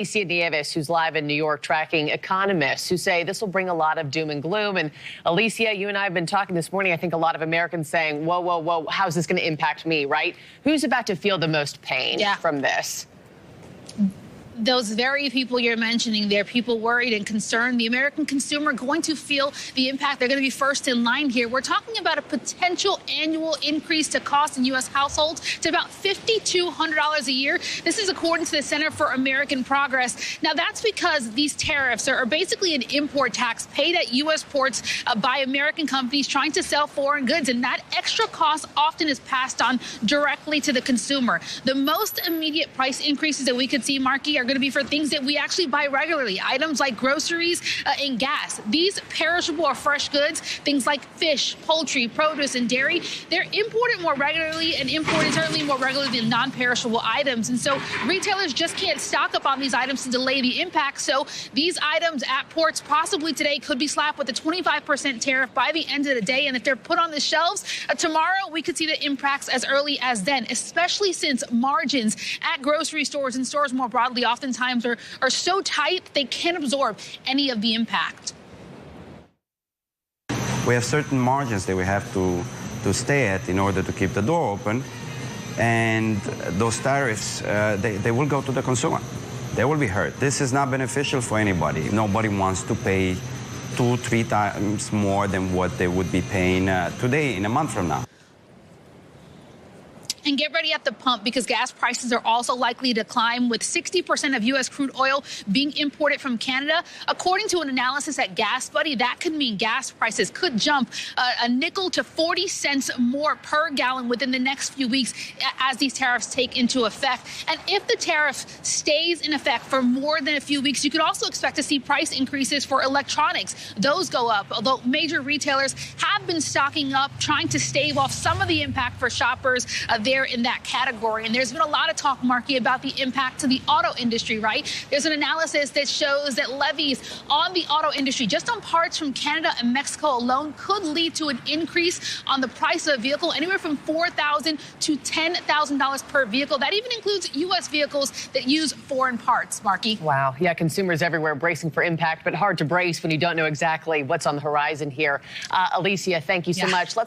Nieves, who's live in New York, tracking economists who say this will bring a lot of doom and gloom. And Alicia, you and I have been talking this morning. I think a lot of Americans saying, whoa, whoa, whoa, how's this going to impact me, right? Who's about to feel the most pain from this? Those very people you're mentioning, they're people worried and concerned. The American consumer going to feel the impact. They're going to be first in line here. We're talking about a potential annual increase to cost in U.S. households to about $5,200 a year. This is according to the Center for American Progress. Now, that's because these tariffs are basically an import tax paid at U.S. ports by American companies trying to sell foreign goods. And that extra cost often is passed on directly to the consumer. The most immediate price increases that we could see, Marky, are going to be for things that we actually buy regularly, items like groceries and gas. These perishable or fresh goods, things like fish, poultry, produce, and dairy, they're imported more regularly and imported certainly more regularly than non-perishable items. And so retailers just can't stock up on these items to delay the impact. So these items at ports possibly today could be slapped with a 25% tariff by the end of the day. And if they're put on the shelves tomorrow, we could see the impacts as early as then, especially since margins at grocery stores and stores more broadly oftentimes are so tight they can't absorb any of the impact. We have certain margins that we have to stay at in order to keep the door open, and those tariffs, they will go to the consumer. They will be hurt. This is not beneficial for anybody. Nobody wants to pay 2-3 times more than what they would be paying today in a month from now. And get ready at the pump because gas prices are also likely to climb, with 60% of U.S. crude oil being imported from Canada. According to an analysis at Gas Buddy, that could mean gas prices could jump a nickel to 40 cents more per gallon within the next few weeks as these tariffs take into effect. And if the tariff stays in effect for more than a few weeks, you could also expect to see price increases for electronics. Those go up, although major retailers have been stocking up, trying to stave off some of the impact for shoppers there in that category. And there's been a lot of talk, Marky, about the impact to the auto industry, right? There's an analysis that shows that levies on the auto industry, just on parts from Canada and Mexico alone, could lead to an increase on the price of a vehicle, anywhere from $4,000 to $10,000 per vehicle. That even includes U.S. vehicles that use foreign parts, Marky. Wow. Yeah, consumers everywhere bracing for impact, but hard to brace when you don't know exactly what's on the horizon here. Alicia, thank you so much.